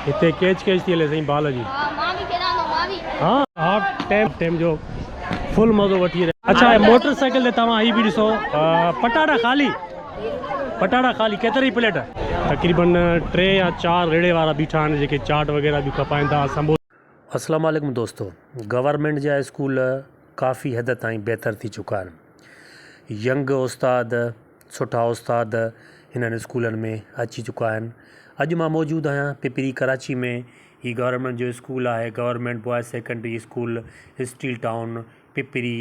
इतने कैच थी हले सही बाल जी। हाँ हाफ टाइम जो फुल मज़ो वठी रहे। अच्छा मोटरसाइकिल ते तव्हां ही भी ॾिसो पटाटा खाली केतरी प्लेट तकरीबन 3 या 4 रेड़े वारा बीठा आहिनि जेके चाट वग़ैरह भी खपाइनि था समोसा। अस्सलाम वालेकुम दोस्तों, गवर्नमेंट जा स्कूल काफ़ी हद ताईं बहितर थी चुका आहिनि। यंग उस्ताद सुठा उस्ताद हिननि स्कूलनि में अची चुका आहिनि। अॼु मां मौजूदु आहियां पिपरी कराची में। ही गवर्नमेंट जो स्कूल आहे, government boys secondary school steel town Pipri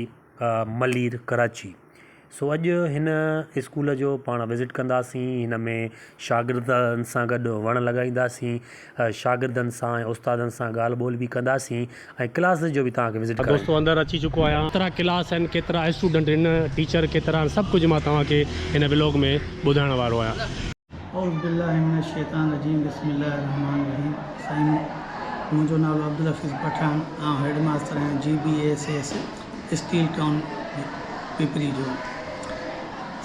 Malir Karachi. सो अॼु हिन स्कूल जो पाण विज़िट कंदासीं। हिन में शागिर्दनि सां गॾु वण लॻाईंदासीं, शागिर्दनि सां ऐं उस्तादनि सां ॻाल्हि ॿोल बि कंदासीं ऐं क्लास जो भी तव्हांखे विज़िट करां। दोस्तों अंदरि अची चुको आहियां। केतिरा क्लास आहिनि, केतिरा स्टूडेंट आहिनि, टीचर केतिरा आहिनि, सभु कुझु मां तव्हांखे हिन ब्लॉग में ॿुधाइण वारो आहियां। साईं मुंहिंजो नालो अब्दुल हफ़ीज़ पठान, ऐं हेड मास्टर आहियां GBASS स्टील टाउन पिपरी जो।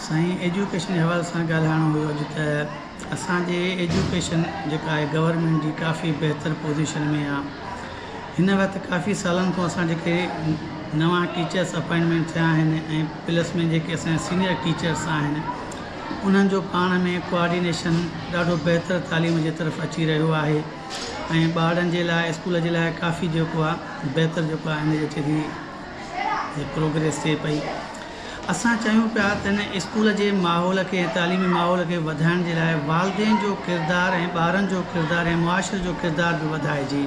साईं एजुकेशन जे हवाले सां ॻाल्हाइणो हुयो अॼु त असांजे एजुकेशन जेका आहे गवर्नमेंट जी काफ़ी बहितर पोज़ीशन में आहे। हिन वक़्तु काफ़ी सालनि खां असां जेके नवां टीचर्स अपॉइंटमेंट थिया आहिनि ऐं प्लस में जेके असांजा सीनियर टीचर्स आहिनि उन्हनि जो पाण में कोऑर्डिनेशन ॾाढो बहितर तालीम जे तरफ़ अची रहियो आहे ऐं ॿारनि जे लाइ स्कूल जे लाइ काफ़ी जेको आहे बहितर जेको आहे हिन जे प्रोग्रेस थिए पई। असां चाहियूं पिया त हिन स्कूल जे माहौल खे तालीमी माहौल खे वधाइण जे लाइ वालदेन जो किरदारु ऐं ॿारनि जो किरदारु ऐं मुआशरे जो किरदारु बि वधाइजे।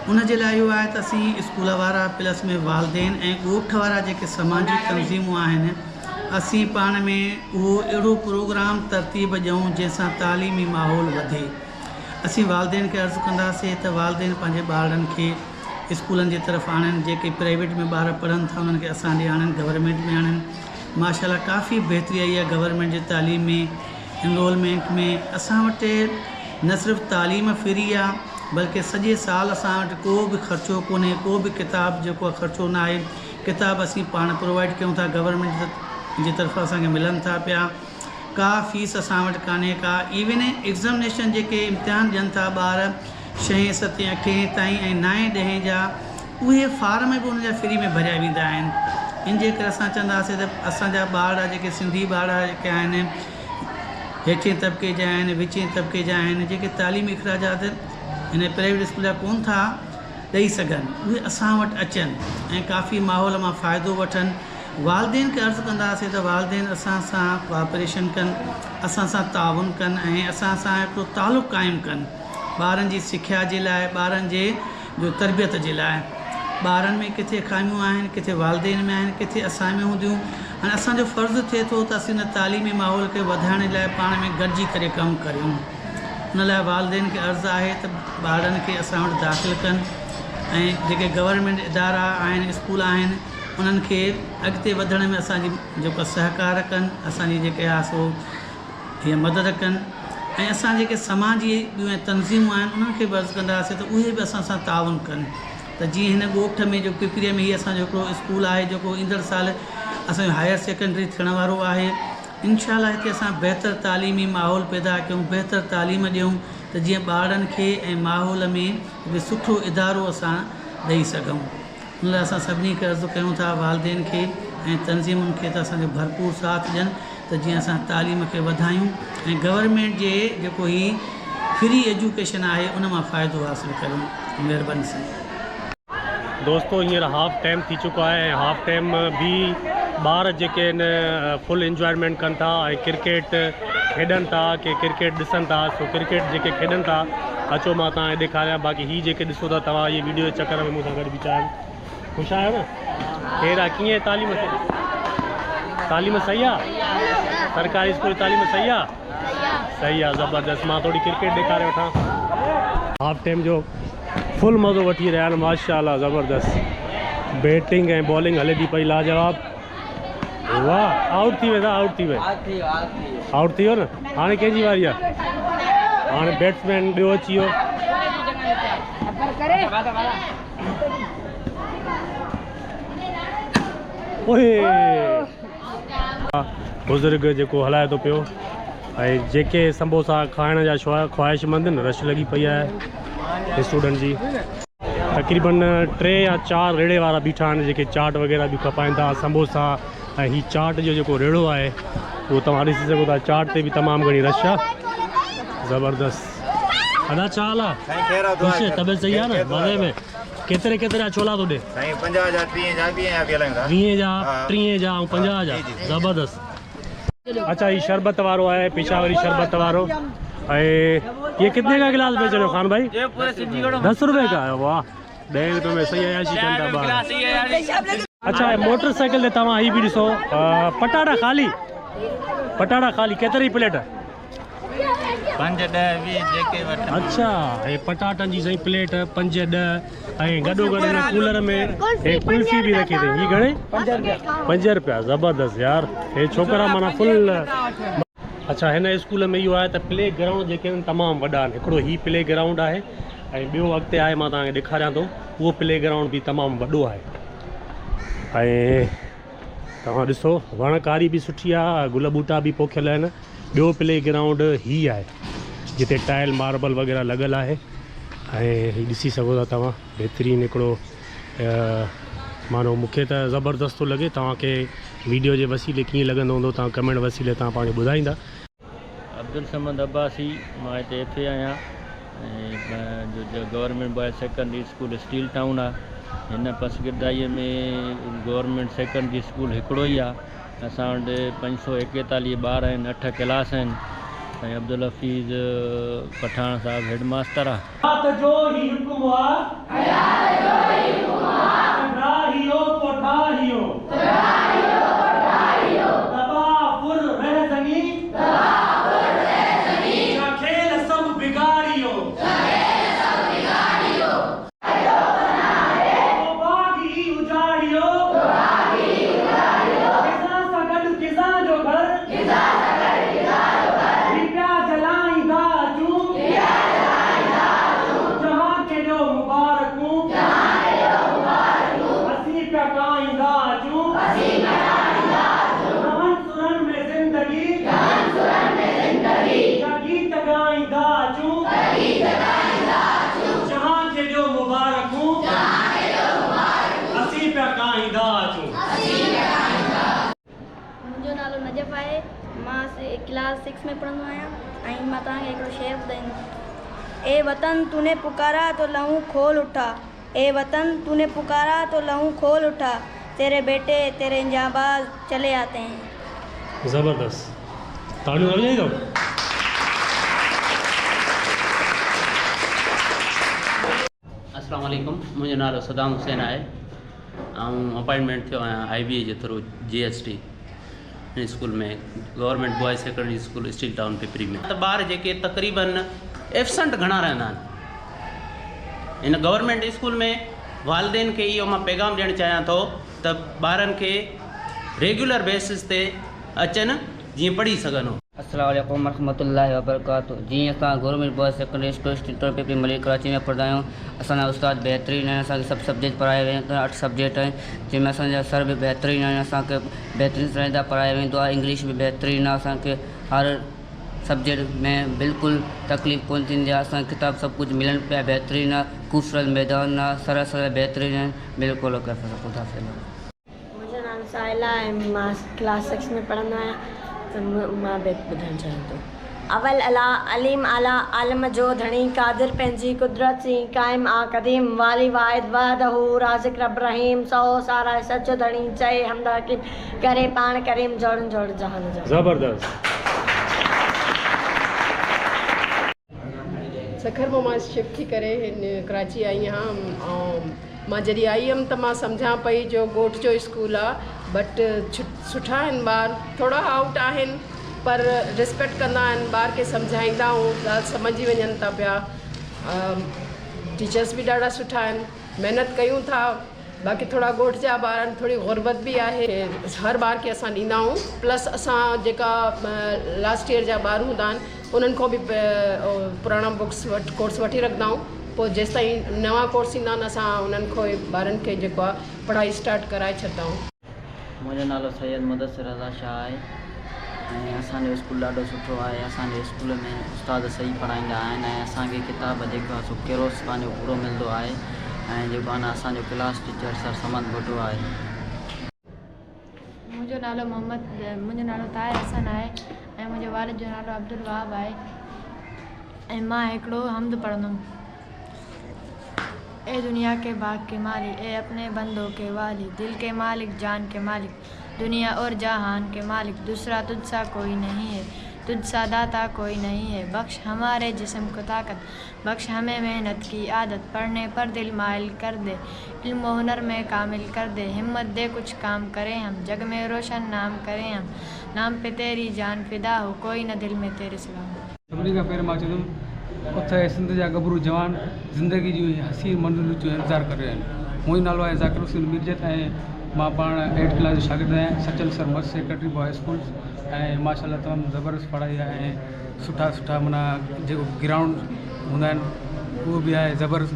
उन जे लाइ इहो आहे त असीं स्कूल वारा प्लस में वालदेन ऐं ॻोठ वारा जेके समाजी तंज़ीमूं आहिनि असीं पाण में उहो अहिड़ो प्रोग्राम तरतीब ॾियूं जंहिंसां तालीमी माहौल वधे। असीं वालदेन खे अर्ज़ु कंदासीं त वालदेन पंहिंजे ॿारनि खे स्कूलनि जे तरफ़ आणनि, जेके प्राइवेट में ॿार पढ़नि था उन्हनि खे असां ॾे आणनि, गवर्नमेंट में आणनि। माशाल्लाह काफ़ी बहितरी आई आहे गवर्नमेंट जे तालीम में, इनरोलमेंट में। असां वटि न सिर्फ़ु तालीम फ्री आहे बल्कि सॼे साल असां वटि को बि ख़र्चो कोन्हे, को बि किताब जेको आहे ख़र्चो न आहे। किताब असीं पाण प्रोवाइड कयूं था, गवर्नमेंट जी तरफ़ां असांखे मिलनि था पिया। का फीस असां वटि कान्हे का। इवन एग्ज़ामिनेशन जेके इम्तिहान ॾियनि था ॿार 6, 7, 8 ताईं ऐं 9, 10 जा उहे फार्म बि उन जा फ्री में भरिया वेंदा आहिनि। इन जे करे असां चवंदासीं त असांजा ॿार जेके सिंधी ॿार जेके आहिनि हेठिएं तबिके जा आहिनि, विचें तबिके जा आहिनि, जेके तालीमी अख़राजात हिन प्राइवेट स्कूल जा कोन था ॾेई सघनि, उहे असां वटि अचनि ऐं काफ़ी माहौल मां फ़ाइदो वठनि। वालदेन खे अर्ज़ु कंदासीं त वालदेन असां सां कोऑपरेशन कनि, असां सां ताउन कनि ऐं असां सां हिकिड़ो तालुक़ु क़ाइमु कनि ॿारनि जी सिख्या जे लाइ, ॿारनि जे जो तरबियत जे लाइ। ॿारनि में किथे खामियूं आहिनि, किथे वालदेन में आहिनि, किथे असां में हूंदियूं। हाणे असांजो फ़र्ज़ु थिए थो त असीं हिन तालीमी माहौल खे वधाइण जे लाइ पाण में गॾिजी करे कमु करियूं। हुन लाइ वालदेन खे अर्ज़ु आहे त ॿारनि खे असां वटि दाख़िल कनि ऐं जेके गवर्नमेंट इदारा आहिनि, स्कूल आहिनि, उन्हनि खे अॻिते वधण में असांजी जेको सहकार कनि, असांजी जेके आहे सो हीअ मदद कनि ऐं असां जेके समाजी ॿियूं तंज़ीमूं आहिनि उन्हनि खे बि अर्ज़ु कंदासीं त उहे बि असां सां ताउन कनि। त जीअं हिन ॻोठ में जो पिपरीअ में हीअ असांजो हिकिड़ो स्कूल आहे जेको ईंदड़ साल असांजो हायर सेकेंडरी थियण वारो आहे। इंशाअल्लाह हिते असां बहितर तालीमी माहौल पैदा कयूं, बहितर तालीम ॾियूं त जीअं ॿारनि खे ऐं माहौल में सुठो इदारो असां ॾेई सघूं। हुन लाइ असां सभिनी खे अर्ज़ु कयूं था वालदेन खे ऐं तंज़ीमुनि खे त असांजो भरपूर साथ ॾियनि त जीअं असां तालीम खे वधायूं ऐं गवर्नमेंट जे जेको ही फ्री एजुकेशन आहे उन मां फ़ाइदो हासिलु कयूं। महिरबानी साईं। दोस्तों हींअर हाफ टाइम थी चुको आहे ऐं हाफ टाइम भी ॿार जेके आहिनि फुल इंजॉयमेंट कनि था ऐं क्रिकेट खेॾनि था के क्रिकेट ॾिसनि था। सो क्रिकेट जेके खेॾनि था अचो मां तव्हांखे ॾेखारियां। बाक़ी हीअ जेके ॾिसो था तव्हां इहे वीडियो जे चकर में मूंसां गॾु बीठा आहिनि। ख़ुशि आहियो न? केरु आहे, कीअं तालीम तालीम सही आहे? सरकारी स्कूल तालीम सही आहे? सही आहे, ज़बरदस्त। मां थोड़ी क्रिकेट ॾेखारे वठां। हाफ टाइम जो फुल मज़ो वठी रहिया आहिनि माशाअल्लाह, ज़बरदस्त। बैटिंग ऐं बॉलिंग हले थी पई लाजवाब। वाह, आउट थी वेंदा, आउट थी वियो, आउट थी वियो न। हाणे कंहिंजी वारी आहे? हाणे बैट्समैन ॿियो अची वियो। ओए बुज़ुर्ग जेको हलाए थो पियो ऐं जेके समोसा खाइण जा ख्वाहिशमंद आहिनि रश लॻी पई आहे स्टूडेंट जी। तक़रीबन 3 या 4 रेड़े वारा बीठा आहिनि जेके चाट वग़ैरह बि खपाइनि था। समोसा ऐं हीअ चाट जो जेको रेड़ो आहे उहो तव्हां ॾिसी सघो था। चाट ते बि तमामु घणी रश आहे, ज़बरदस्त। अदा छा हाल आहे? तबियत सही आहे न? मज़े में? केतिरे छोला थो ॾे? 50 जा 30 जा 20 जा 20 जा 30 जा ऐं 50 जा। ज़बरदस्त। अच्छा ये शरबत वारो है, पेशावरी शरबत वारो। ये कितने का गिलास बेच रहे हो खान भाई? 10 रुपए का है। वाह, 10 रुपए में सही है। अच्छा मोटरसाइकिल ते तव्हां ही भी ॾिसो पटाटा खाली केतिरी प्लेट? 5 10 20 जेके वठ। अच्छा ये पटाटन जी सही प्लेट 5 10 ऐं गॾो गॾु कूलर में कुल्फी भी रखी अथई। ही घणे? 5 रुपया। ज़बरदस्त यार, हे छोकरा माना फुल। अच्छा हिन स्कूल में इहो आहे त प्ले ग्राउंड जेके आहिनि तमामु वॾा आहिनि। हिकिड़ो ही प्ले ग्राउंड आहे ऐं ॿियो अॻिते आहे, मां तव्हांखे ॾेखारियां थो, उहो प्ले ग्राउंड बि तमामु वॾो आहे। ऐं तव्हां ॾिसो वणकारी बि सुठी आहे, गुल ॿूटा बि पोखियल आहिनि। ॿियो प्ले ग्राउंड ही आहे जिते टाइल मार्बल वग़ैरह लॻल आहे ऐं हीउ ॾिसी सघो था तव्हां। बहितरीनु हिकिड़ो मानो मूंखे त ज़बरदस्त थो लॻे। तव्हांखे वीडियो जे वसीले कीअं लॻंदो हूंदो तव्हां कमेंट वसीले तव्हां पंहिंजो ॿुधाईंदा। अब्दुल समद अब्बासी, मां हिते FA आहियां ऐं जो government boys secondary school steel town आहे। हिन पसगिरदाईअ में गवर्नमेंट सेकेंडरी स्कूल हिकिड़ो ई आहे। असां वटि 541 ॿार आहिनि, 8 क्लास आहिनि ऐं अब्दुल हफ़ीज़ पठान साहब हेड मास्टर आहे। मुंहिंजो नालो नजफ़ आहे, मां क्लास 6 में पढ़ंदो आहियां ऐं मां तव्हांखे हिकिड़ो शेर ॿुधाईंदुमि। ए वतन तूने पुकारा तो लहूं खोल उठा, ए वतन तूने पुकारा तो लहूं खोल उठा, तेरे बेटे तेरे जाबाज चले आते हैं। ज़बरदस्त। तालियूं लॻी दो। अस्सलाम वालेकुम, मुंहिंजो नालो सदाम हुसैन आहे ऐं अपॉइंटमेंट थियो आहियां IBA जे थ्रू GST स्कूल में, government boys secondary school steel town Pipri में। त ॿार जेके तक़रीबन एब्सेंट घणा रहंदा आहिनि इन गवर्नमेंट स्कूल में, वालदेन खे इहो मां पैगाम ॾियणु चाहियां थो त ॿारनि खे रेगुलर बेसिस ते अचनि जीअं पढ़ी सघनि। अस्सलाम वालेकुम रहमतुल्लाहि व बरकातहू। जी असां government boys secondary school steel town Pipri Malik Karachi में पढ़ंदा आहियूं। असांजा उस्ताद बहितरीनु आहिनि, असांखे सभु सब्जेक्ट पढ़ाया वेंदा आहिनि। 8 सब्जेक्ट आहिनि जंहिंमें असांजा सर बि बहितरीनु आहिनि, असांखे बहितरीनु तरह सां पढ़ायो वेंदो आहे। इंग्लिश बि बहितरीनु आहे, असांखे हर सब्जेक्ट में बिल्कुलु तकलीफ़ कोन थींदी आहे। असांखे किताब सभु कुझु मिलनि पिया, बहितरीनु आहे। ख़ूबसूरत मैदान आहे, सर बहितरीनु आहिनि, बिल्कुलु मुंहिंजो नालो साहिला आहे, मां क्लास 6 में पढ़ंदो आहियां। त मां बेत ॿुधाइणु चाहियां थो। अवल अला अलीम आला आलम जो धणी कादिर पंहिंजी कुदरत सी क़ाइम आ क़दीम वाली वाहिद वहदहू राज़िक रब रहीम सौ सारा सचो धणी चए हमदा हकीम करे पाण करीम जोड़न जोड़ जहान जो। ज़बरदस्त। सखर मां शिफ्ट थी करे हिन कराची आई आहियां ऐं मां जॾहिं आई हुअमि त मां सम्झां पई जो ॻोठ जो स्कूल आहे, बट सुठा आहिनि ॿार, थोरा आउट आहिनि पर रिस्पेक्ट कंदा आहिनि, ॿार खे सम्झाईंदा ऐं ॻाल्हि सम्झी वञनि था पिया। टीचर्स बि ॾाढा सुठा आहिनि, महिनत कयूं था। बाक़ी थोड़ा ॻोठ जा ॿार आहिनि, थोरी गुरबत बि आहे, हर ॿार खे असां ॾींदा आहियूं। प्लस असां जेका लास्ट ईयर जा ॿार हूंदा आहिनि उन्हनि खां बि पुराणा बुक्स कोर्स वठी रखंदा आहियूं। पोइ जेसि ताईं नवां कोर्स ईंदा आहिनि असां उन्हनि खां ॿारनि खे जेको आहे पढ़ाई स्टार्ट कराए छॾंदा आहियूं। मुंहिंजो नालो सैयद मुदस्सिर रज़ा शाह आहे असांजो स्कूल ॾाढो सुठो आहे। असांजे स्कूल में उस्ताद सही पढ़ाईंदा आहिनि ऐं असांखे किताब जेको आहे सो कहिड़ो पंहिंजो पूरो मिलंदो आहे ऐं जेको आहे न असांजो क्लास टीचर सर समन भुटो आहे। मुंहिंजो नालो मुंहिंजो नालो ताहिर हसन आहे ऐं मुंहिंजे वालिद जो नालो अब्दुल वहाब आहे ऐं मां हिकिड़ो हम्द पढ़ंदुमि। ए दुनिया के बाग के मालिक, ए अपने बंदों के वाली, दिल के मालिक, जान के मालिक, दुनिया और जहान के मालिक, दूसरा तुझसा कोई नहीं है, तुझसा दाता कोई नहीं है। बख्श हमारे जिस्म को ताकत, बख्श हमें मेहनत की आदत, पढ़ने पर दिल माइल कर दे, इल्म व हुनर में कामिल कर दे, हिम्मत दे कुछ काम करें हम, जग में रोशन नाम करें हम, नाम पे तेरी जान फिदा हो, कोई न दिल में तेरे सिवा हो। सभिनी खां पहिरियों मां चवंदुमि उते सिंध जा गभरू जवान ज़िंदगी जी हसीन मंज़िलूं जो इंतज़ारु करे रहिया आहिनि। मुंहिंजो नालो आहे ज़ाकिर हुसैन मिर्जत ऐं मां पाण 8th क्लास जो शागिर्दु आहियां सचल सर मस्त सेक्रेटरी बॉय स्कूल ऐं माशाल्लाह तमामु ज़बरदस्त पढ़ाई आहे ऐं सुठा माना जेको ग्राउंड हूंदा आहिनि उहो बि आहे ज़बरदस्त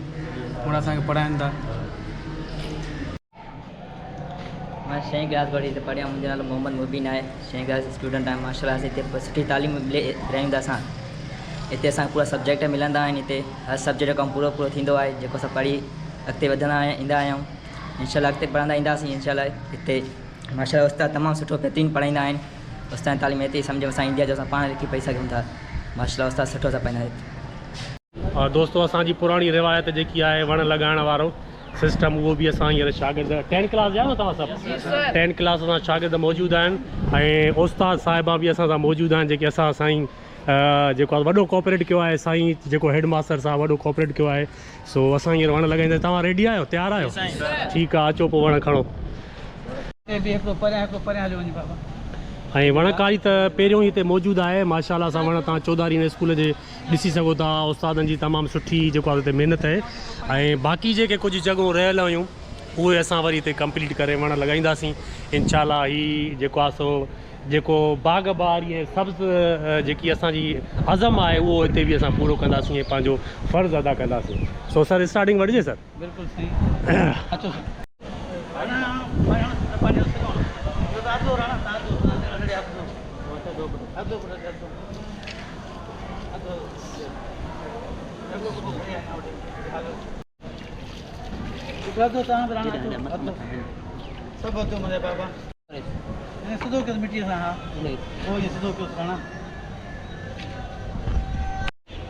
माना असांखे पढ़ाइनि था। मां 6th क्लास पढ़ी हिते पढ़िया। मुंहिंजो नालो मोहम्मद मुबीन आहे। 6th क्लास स्टूडेंट आहियां। माशाल्लाह हिते सुठी तालीम रहियूं था असां। हिते असांखे पूरा सब्जेक्ट मिलंदा आहिनि। हिते हर सब्जेक्ट खां पूरो थींदो आहे जेको असां पढ़ी अॻिते वधंदा ईंदा आहियूं। इंशाल्लाह अॻिते पढ़ंदा ईंदासीं इंशाल्लाह। हिते माशाल्लाह उस्ताद तमामु सुठो बहितरीनु पढ़ाईंदा आहिनि। उस्ताद तालीम हिते सम्झ में असां इंडिया जो असां पाण लिखी पढ़ी सघूं था। माशाल्लाह उस्ताद सुठो सां पढ़ाईंदा आहिनि। और दोस्तों असांजी पुराणी रिवायत जेकी आहे वण लॻाइण वारो सिस्टम उहो बि असां हींअर शागिर्द 10th क्लास जा न तव्हां सभु 10th क्लास असां शागिर्द मौजूदु आहिनि ऐं उस्ताद साहिबा बि असां सां मौजूदु आहिनि जेके असां साईं जेको आहे वॾो कोऑपरेट कयो आहे साईं जेको हेड मास्टर साहब वॾो कोऑपरेट कयो आहे। सो असां हींअर वण लॻाईंदा। तव्हां रेडी आहियो तयारु आहियो? ठीकु आहे अचो पोइ वण खणो। ऐं वणकारी त पहिरियों ई हिते मौजूदु आहे। माशाल्लाह सां वण तव्हां चौधारी में स्कूल जे ॾिसी सघो था। उस्तादनि जी तमामु सुठी जेको आहे हिते महिनत आहे ऐं बाक़ी जेके कुझु जॻहियूं रहियल हुयूं उहे असां वरी हिते कंप्लीट करे वण लॻाईंदासीं इंशाल्लाह। ही जेको आहे सो जेको बाग़ बारी ऐं सब्ज़ जेकी असांजी अज़म आहे उहो हिते बि असां पूरो कंदासीं ऐं पंहिंजो फ़र्ज़ु अदा कंदासीं। सो सर स्टार्टिंग वठिजे सर। बिल्कुलु सही अचो सर।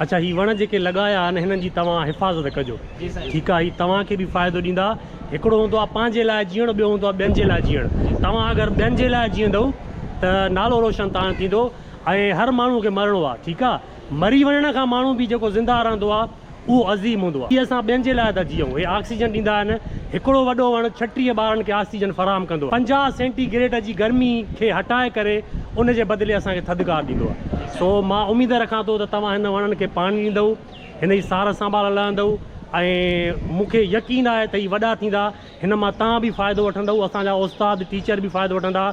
अच्छा ही वण जेके लॻाया आहिनि हिननि जी तव्हां हिफ़ाज़त कजो। ठीकु आहे। ही तव्हांखे बि फ़ाइदो ॾींदा। हिकिड़ो हूंदो आहे पंहिंजे लाइ जीअण, ॿियो हूंदो आहे ॿियनि जे लाइ जीअण। तव्हां अगरि ॿियनि जे लाइ जीअंदव त नालो रोशन तव्हां थींदो ऐं हर माण्हू खे मरणो आहे। ठीकु आहे। मरी वञण खां माण्हू बि जेको ज़िंदा रहंदो आहे उहो अज़ीम हूंदो आहे। असां ॿियनि जे लाइ था जीऊं। हे ऑक्सीजन ॾींदा आहिनि। हिकिड़ो वॾो वण 36 ॿारनि खे ऑक्सीजन फराहम कंदो आहे। 50 सेंटीग्रेड जी गर्मी खे हटाए करे उन जे बदिले असांखे थधिकार ॾींदो आहे। सो मां उमेदु रखां थो त तव्हां हिन वणनि खे पाणी ॾींदव, हिन जी सार संभाल लहंदव ऐं मूंखे यकीन आहे त ही वॾा थींदा। हिन मां तव्हां बि फ़ाइदो वठंदव, असांजा उस्ताद टीचर बि फ़ाइदो वठंदा।